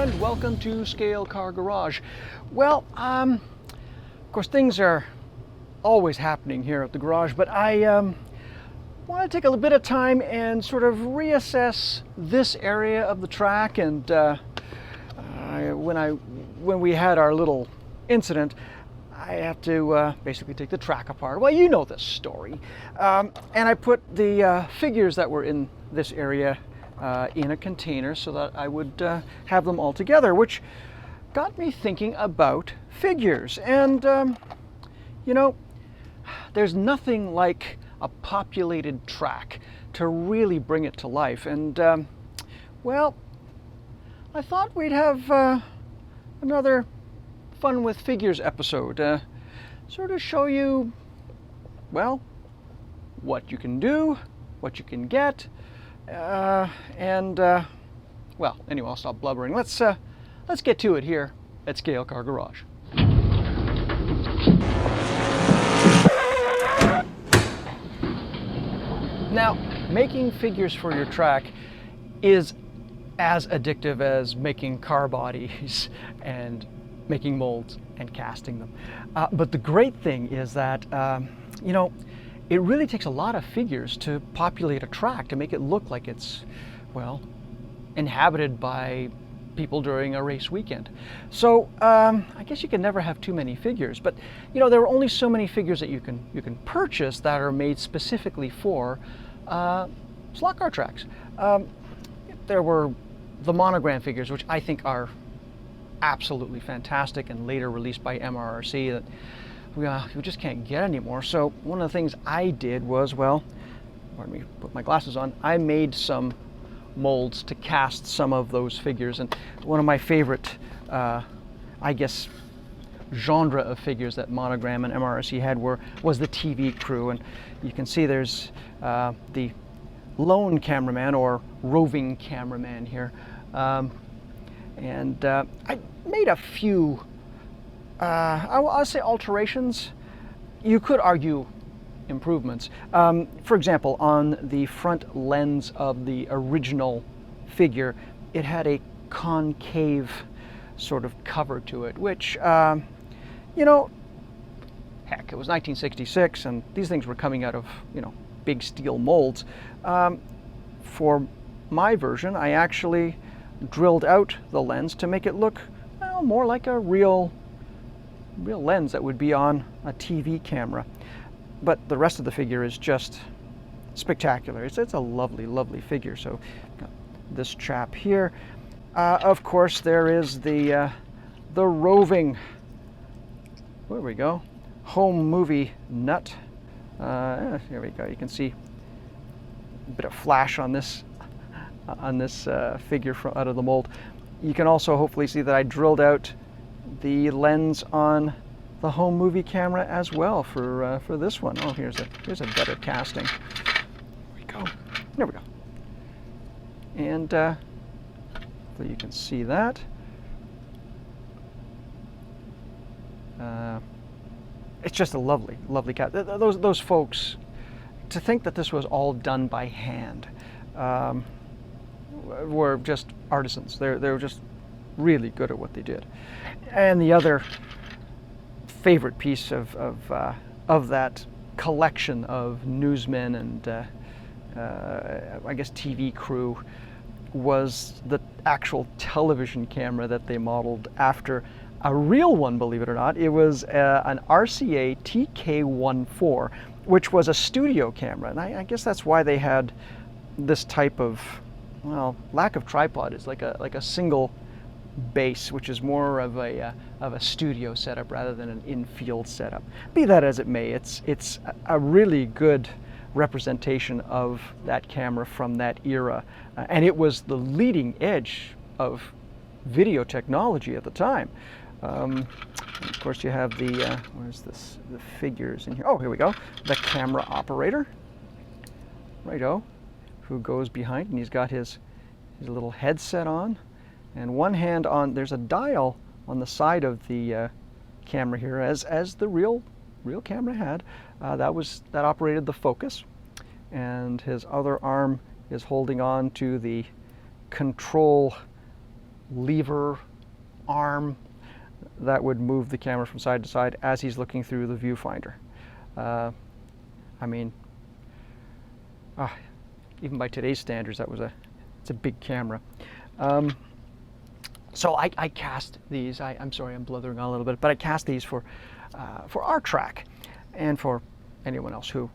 and welcome to Scale Car Garage. Well, of course things are always happening here at the garage, but I want to take a bit of time and sort of reassess this area of the track. And when we had our little incident, I have to basically take the track apart. Well, you know this story. And I put the figures that were in this area in a container so that I would have them all together, which got me thinking about figures. And, you know, there's nothing like a populated track to really bring it to life. And, well, I thought we'd have another Fun with Figures episode, sort of show you, well, what you can do, what you can get, well, anyway, I'll stop blubbering. Let's get to it here at Scale Car Garage. Now, making figures for your track is as addictive as making car bodies and making molds and casting them. But the great thing is that, you know, it really takes a lot of figures to populate a track, to make it look like it's, well, inhabited by people during a race weekend. So I guess you can never have too many figures, but you know, there are only so many figures that you can purchase that are made specifically for slot car tracks. There were the monogram figures, which I think are absolutely fantastic, and later released by MRRC, that we just can't get anymore. So one of the things I did was, well, pardon me, put my glasses on, I made some molds to cast some of those figures. And one of my favorite, I guess, genre of figures that Monogram and MRRC had was the TV crew. And you can see there's the lone cameraman or roving cameraman here. I made a few, I'll say alterations. You could argue improvements. For example, on the front lens of the original figure, it had a concave sort of cover to it, which, you know, heck, it was 1966 and these things were coming out of, you know, big steel molds. For my version, I actually drilled out the lens to make it look, well, more like a real lens that would be on a TV camera. But the rest of the figure is just spectacular. It's a lovely, lovely figure. So this chap here, of course, there is the roving, there we go, home movie nut. Here we go. You can see a bit of flash on this figure out of the mold. You can also hopefully see that I drilled out the lens on the home movie camera as well for this one. Oh, here's a better casting. There we go. There we go. And so you can see that. It's just a lovely, lovely cat. Those folks, to think that this was all done by hand, were just artisans. They were just really good at what they did. And the other favorite piece of that collection of newsmen and I guess TV crew was the actual television camera that they modeled after a real one, believe it or not. It was an RCA TK14, which was a studio camera. And I guess that's why they had this type of, well, lack of tripod. It's like a single base, which is more of a studio setup rather than an in-field setup. Be that as it may, it's a really good representation of that camera from that era, and it was the leading edge of video technology at the time. Of course, you have the where's this? The figures in here. Oh, here we go. The camera operator, righto, who goes behind, and he's got his little headset on. And one hand on, there's a dial on the side of the camera here, as the real camera had. That operated the focus, and his other arm is holding on to the control lever arm that would move the camera from side to side as he's looking through the viewfinder. I mean, even by today's standards, it's a big camera. So I cast these. I'm sorry, I'm blithering on a little bit, but I cast these for our track, and for anyone else who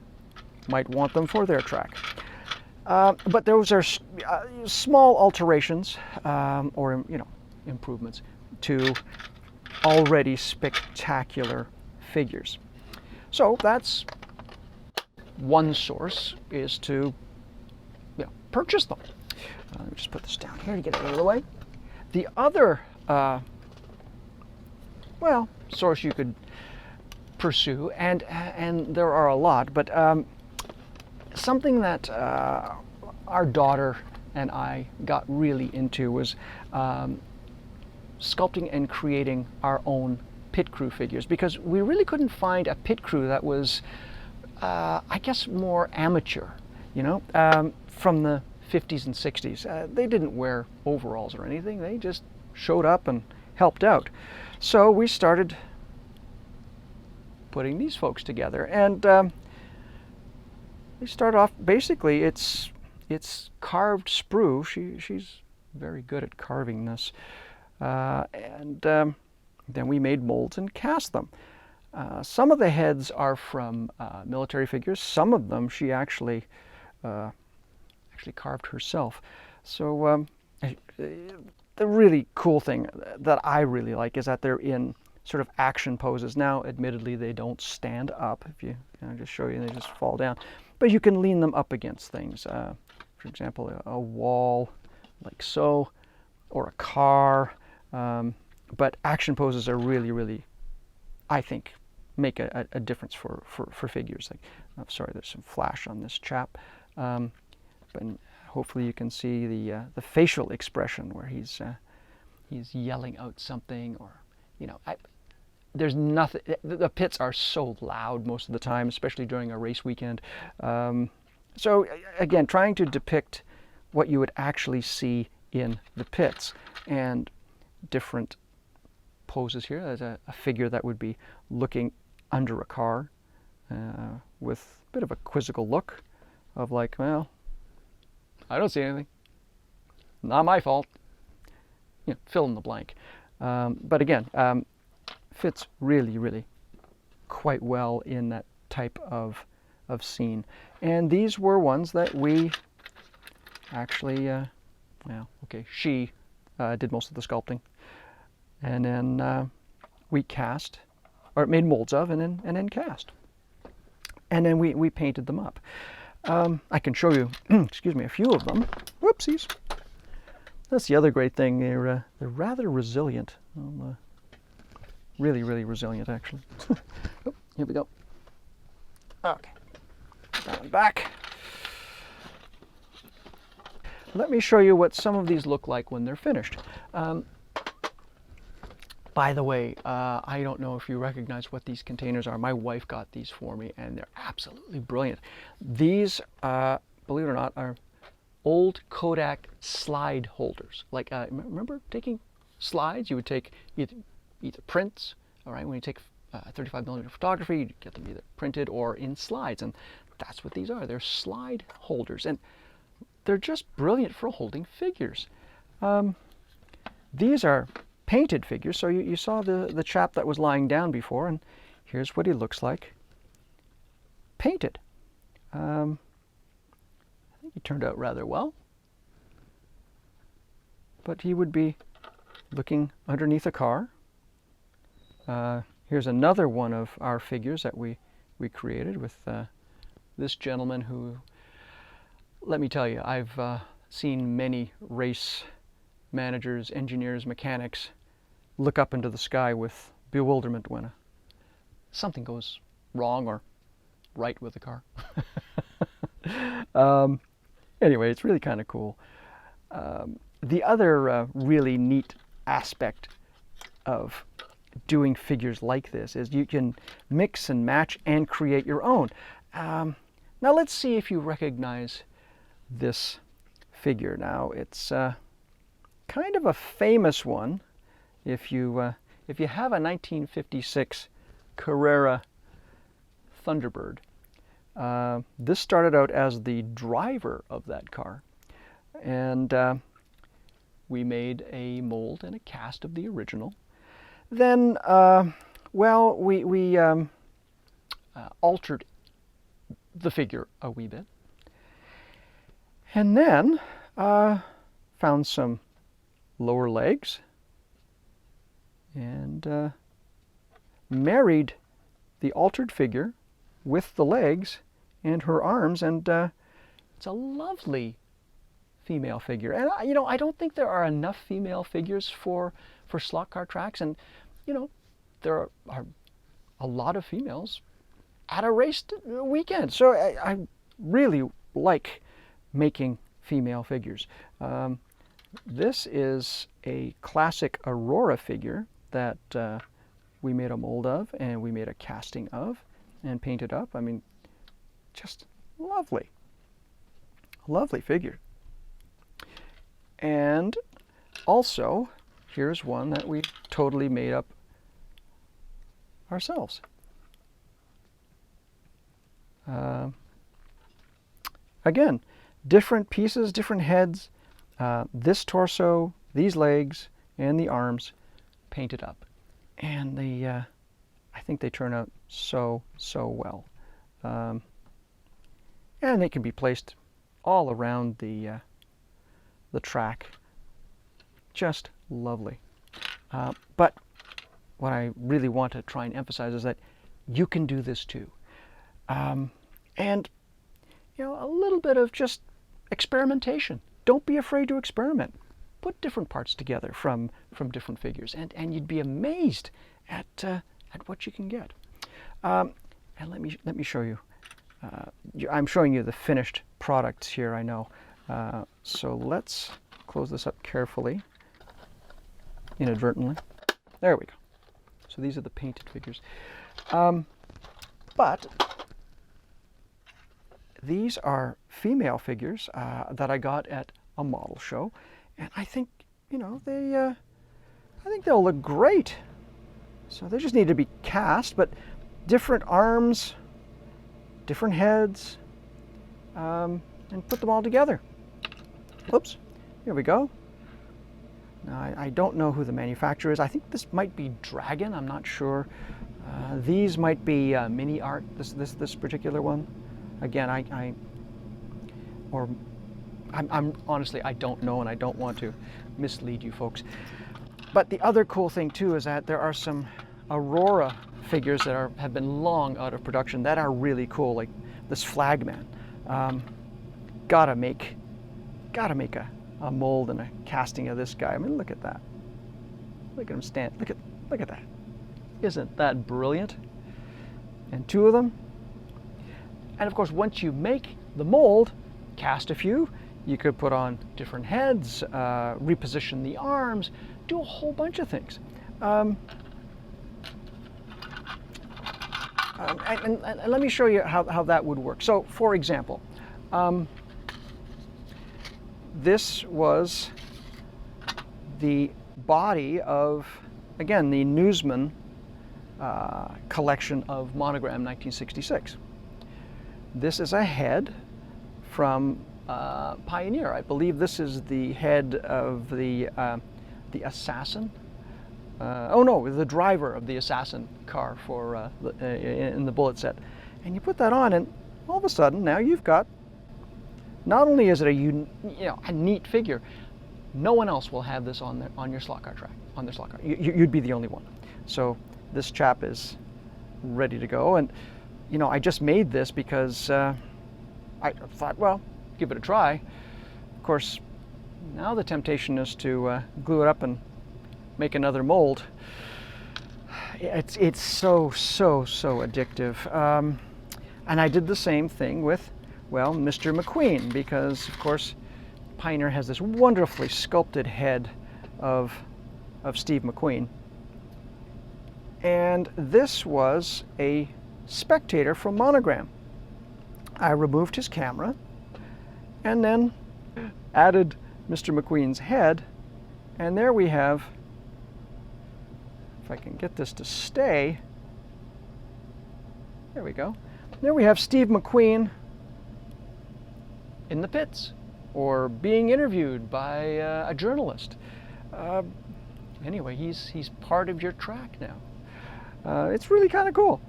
might want them for their track. But those are small alterations or improvements to already spectacular figures. So that's one source, is to purchase them. Let me just put this down here to get it out of the way. The other source you could pursue, and there are a lot, but something that our daughter and I got really into was sculpting and creating our own pit crew figures, because we really couldn't find a pit crew that was, I guess, more amateur, from the 50s and 60s. They didn't wear overalls or anything. They just showed up and helped out. So we started putting these folks together, and they start off, basically it's carved sprue. She's very good at carving this, and then we made molds and cast them. Some of the heads are from military figures. Some of them she actually carved herself. So the really cool thing that I really like is that they're in sort of action poses. Now, admittedly, they don't stand up. If you just show you, they just fall down. But you can lean them up against things. For example, a wall like so, or a car. But action poses are really, really, I think, make a difference for figures. Like, oh, sorry, there's some flash on this chap. But hopefully you can see the facial expression where he's yelling out something, or there's nothing. The pits are so loud most of the time, especially during a race weekend. So again, trying to depict what you would actually see in the pits, and different poses here. There's a figure that would be looking under a car with a bit of a quizzical look of like, well, I don't see anything. Not my fault. Fill in the blank. But again, fits really, really quite well in that type of scene. And these were ones that we actually, she did most of the sculpting, and then we cast, or made molds of, and then cast, and then we painted them up. I can show you, excuse me, a few of them. Whoopsies. That's the other great thing. They're rather resilient. Really, really resilient, actually. Oh, here we go. Okay, put that one back. Let me show you what some of these look like when they're finished. By the way, I don't know if you recognize what these containers are. My wife got these for me, and they're absolutely brilliant. These, believe it or not, are old Kodak slide holders. Like, remember taking slides? You would take either prints, all right, when you take 35mm photography, you get them either printed or in slides, and that's what these are. They're slide holders, and they're just brilliant for holding figures. These are painted figures, so you saw the chap that was lying down before, and here's what he looks like painted. I think he turned out rather well, but he would be looking underneath a car. Here's another one of our figures that we created with this gentleman who, let me tell you, I've seen many race managers, engineers, mechanics look up into the sky with bewilderment when something goes wrong or right with the car. Anyway, it's really kind of cool. The other really neat aspect of doing figures like this is you can mix and match and create your own. Now let's see if you recognize this figure. Now it's kind of a famous one. If you have a 1956 Carrera Thunderbird, this started out as the driver of that car, and we made a mold and a cast of the original. Then, well, we altered the figure a wee bit, and then found some lower legs and married the altered figure with the legs and her arms, and it's a lovely female figure. And you know, I don't think there are enough female figures for slot car tracks, and you know, there are a lot of females at a race weekend. So I really like making female figures. This is a classic Aurora figure that we made a mold of, and we made a casting of and painted up. I mean, just lovely. Lovely figure. And also, here's one that we totally made up ourselves. Again, different pieces, different heads, this torso, these legs, and the arms painted up. And they, I think they turn out so well. And they can be placed all around the track. Just lovely. But what I really want to try and emphasize is that you can do this too. And you know, a little bit of just experimentation. Don't be afraid to experiment. Put different parts together from different figures, and you'd be amazed at what you can get. And let me show you. I'm showing you the finished products here, I know. So let's close this up carefully, inadvertently. There we go. So these are the painted figures. But these are female figures that I got at a model show, and I think, you know, I think they'll look great. So they just need to be cast, but different arms, different heads, and put them all together. Whoops, here we go. Now, I don't know who the manufacturer is. I think this might be Dragon, I'm not sure. These might be Mini Art, this particular one. Again, I'm honestly, I don't know, and I don't want to mislead you folks. But the other cool thing too is that there are some Aurora figures that have been long out of production that are really cool, like this Flagman. Gotta make a mold and a casting of this guy. I mean, look at that. Look at him stand. Look at that. Isn't that brilliant? And two of them. And of course, once you make the mold, cast a few, you could put on different heads, reposition the arms, do a whole bunch of things. And let me show you how that would work. So, for example, this was the body of, again, the Newsman collection of Monogram 1966. This is a head from Pioneer. I believe this is the head of the Assassin. Oh no, the driver of the Assassin car for in the Bullet set. And you put that on, and all of a sudden now you've got. Not only is it a neat figure, no one else will have this on your slot car track. On their slot car, you'd be the only one. So this chap is ready to go, and you know, I just made this because I thought, well, give it a try. Of course, now the temptation is to glue it up and make another mold. It's so addictive. And I did the same thing with, well, Mr. McQueen, because of course Pioneer has this wonderfully sculpted head of Steve McQueen. And this was a Spectator from Monogram. I removed his camera and then added Mr. McQueen's head And there we have, if I can get this to stay, there we go. There we have Steve McQueen in the pits, or being interviewed by a journalist. Anyway, he's part of your track now. It's really kind of cool.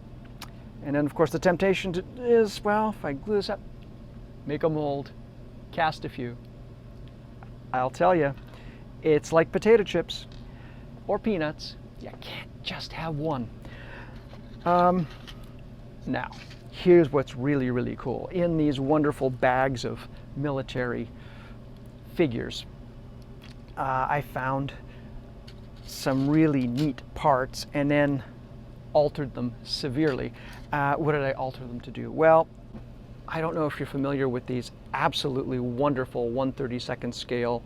And then, of course, the temptation is, well, if I glue this up, make a mold, cast a few. I'll tell you, it's like potato chips or peanuts. You can't just have one. Now, here's what's really, really cool. In these wonderful bags of military figures, I found some really neat parts and then altered them severely. What did I alter them to do? Well, I don't know if you're familiar with these absolutely wonderful 1/32 scale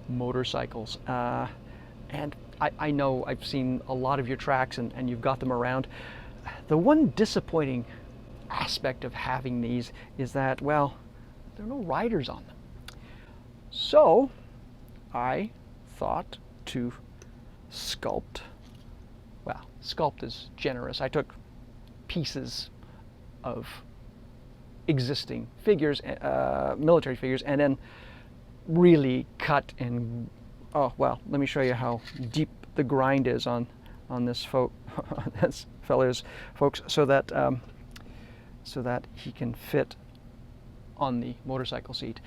motorcycles. And I know I've seen a lot of your tracks and you've got them around. The one disappointing aspect of having these is that, well, there are no riders on them. So I thought to sculpt. Well, sculpt is generous. I took pieces of existing figures, military figures, and then really cut and, oh, well, let me show you how deep the grind is on this fellow's folks, so that he can fit on the motorcycle seat.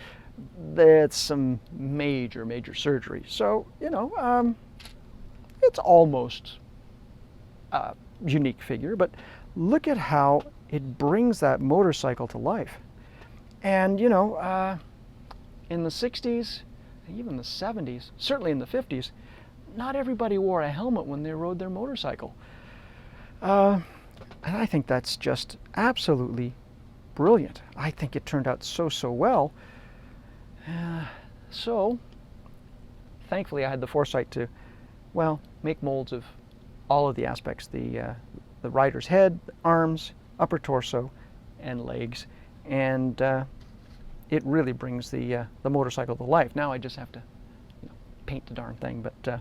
That's some major surgery. So, you know, it's almost a unique figure, but look at how it brings that motorcycle to life. And, you know, in the 60s, even the 70s, certainly in the 50s, not everybody wore a helmet when they rode their motorcycle. And I think that's just absolutely brilliant. I think it turned out so well. So, thankfully I had the foresight to, well, make molds of all of the aspects, the rider's head, arms, upper torso, and legs, and it really brings the motorcycle to life. Now I just have to, you know, paint the darn thing, but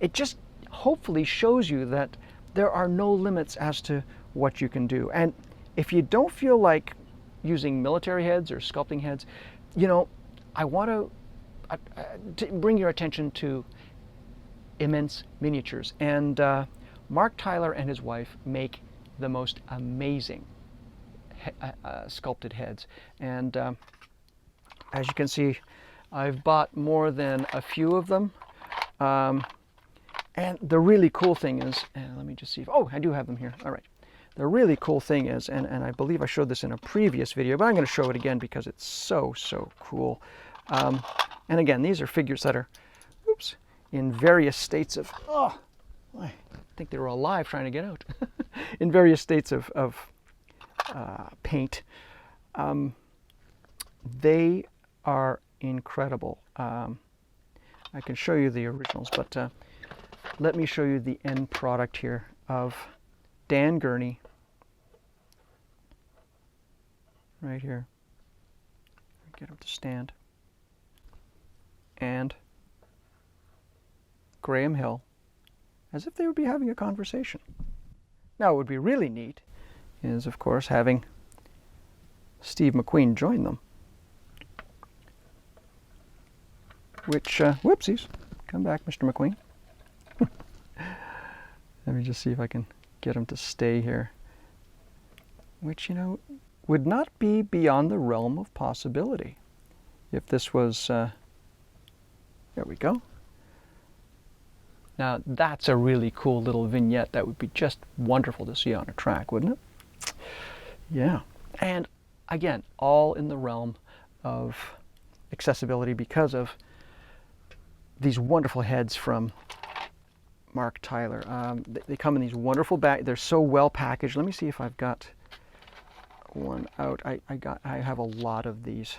it just hopefully shows you that there are no limits as to what you can do. And if you don't feel like using military heads or sculpting heads, you know, I want to bring your attention to immense miniatures. And Mark Tyler and his wife make the most amazing sculpted heads. And as you can see, I've bought more than a few of them. And the really cool thing is, and let me just see if, oh, I do have them here. All right. The really cool thing is, and I believe I showed this in a previous video, but I'm going to show it again because it's so cool. And again, these are figures that are, oops, in various states of, oh, I think they were alive trying to get out. In various states of paint. They are incredible. I can show you the originals, but let me show you the end product here of Dan Gurney, right here. Get him to stand. And Graham Hill, as if they would be having a conversation. Now, what would be really neat is, of course, having Steve McQueen join them. Which, whoopsies, come back, Mr. McQueen. Let me just see if I can get him to stay here. Which, you know, would not be beyond the realm of possibility. If this was, there we go. Now, that's a really cool little vignette that would be just wonderful to see on a track, wouldn't it? Yeah. And again, all in the realm of accessibility because of these wonderful heads from Mark Tyler. They come in these wonderful bags. They're so well packaged. Let me see if I've got one out. I have a lot of these.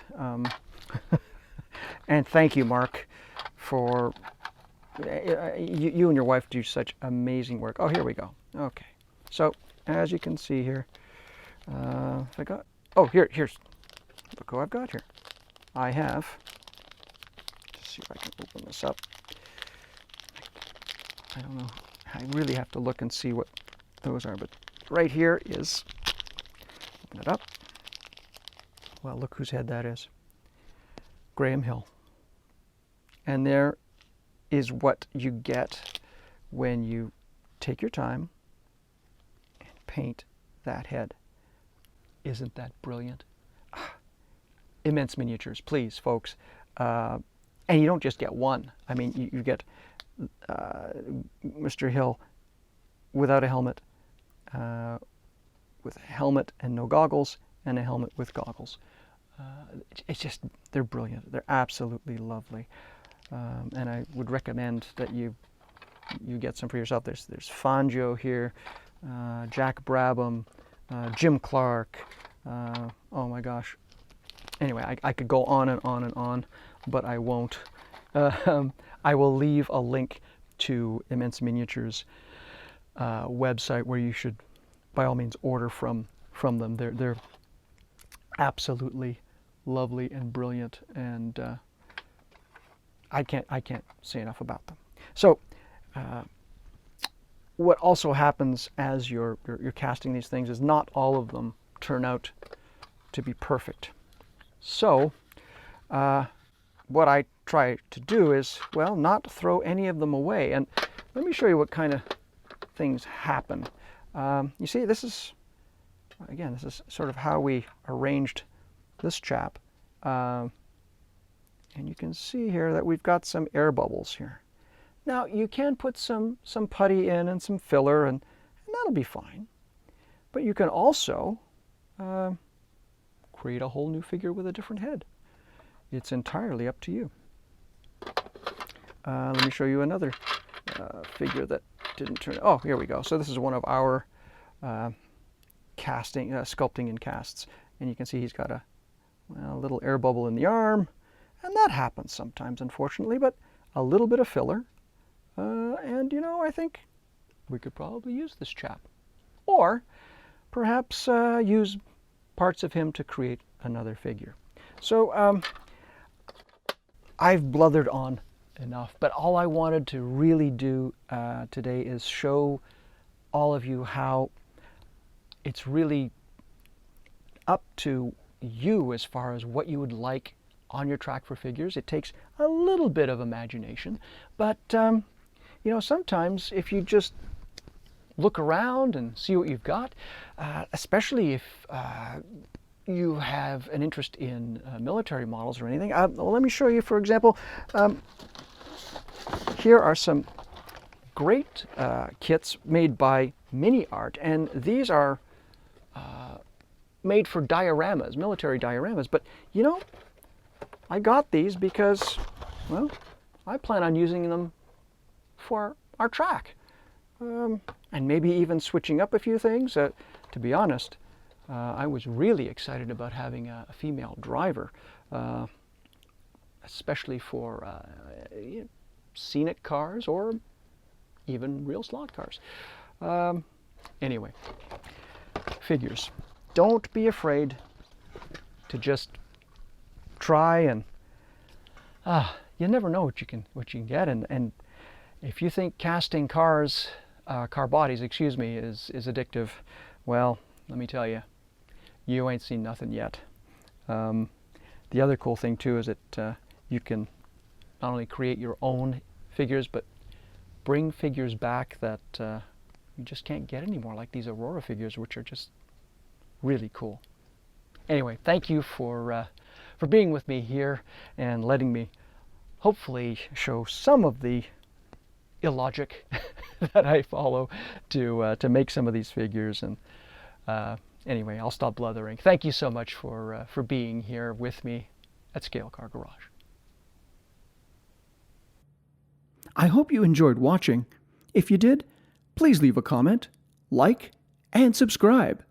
And thank you, Mark, for you and your wife do such amazing work. Oh, here we go. Okay. So as you can see here, if I got, oh, here's, look who I've got here. I have, let's see if I can open this up. I don't know. I really have to look and see what those are. But right here is, open it up. Well, look whose head that is. Graham Hill. And there is what you get when you take your time and paint that head. Isn't that brilliant? Immense Miniatures, please, folks. And you don't just get one. I mean, you get Mr. Hill without a helmet, with a helmet and no goggles, and a helmet with goggles. It's just, they're brilliant. They're absolutely lovely. And I would recommend that you get some for yourself. There's Fangio here, Jack Brabham, Jim Clark. Oh my gosh. Anyway, I could go on and on and on, but I won't. I will leave a link to Immense Miniatures website where you should, by all means, order from them. They're absolutely lovely and brilliant, and I can't say enough about them. So, what also happens as you're casting these things is not all of them turn out to be perfect. So, what I try to do is, well, not throw any of them away. And let me show you what kind of things happen. You see, this is sort of how we arranged this chap. And you can see here that we've got some air bubbles here. Now, you can put some putty in and some filler, and that'll be fine. But you can also create a whole new figure with a different head. It's entirely up to you. Let me show you another figure that didn't turn. Oh, here we go. So this is one of our sculpting and casts, and you can see he's got a little air bubble in the arm, and that happens sometimes, unfortunately. But a little bit of filler, and I think we could probably use this chap, or perhaps use parts of him to create another figure. So I've blthered on enough, but all I wanted to really do today is show all of you how it's really up to you as far as what you would like on your track for figures. It takes a little bit of imagination, but sometimes if you just look around and see what you've got, especially if you have an interest in military models or anything. Well, let me show you, for example, here are some great kits made by Mini Art, and these are made for dioramas, military dioramas. But I got these because, well, I plan on using them for our track, and maybe even switching up a few things. To be honest, I was really excited about having a female driver, especially for scenic cars or even real slot cars. Anyway, figures. Don't be afraid to just try, and you never know what you can get. And if you think casting car bodies, is addictive, well, let me tell you, you ain't seen nothing yet. The other cool thing too is that you can not only create your own figures, but bring figures back that you just can't get anymore, like these Aurora figures, which are just really cool. Anyway, thank you for being with me here and letting me hopefully show some of the illogic that I follow to make some of these figures. And anyway, I'll stop blethering. Thank you so much for being here with me at Scale Car Garage. I hope you enjoyed watching. If you did, please leave a comment, like, and subscribe.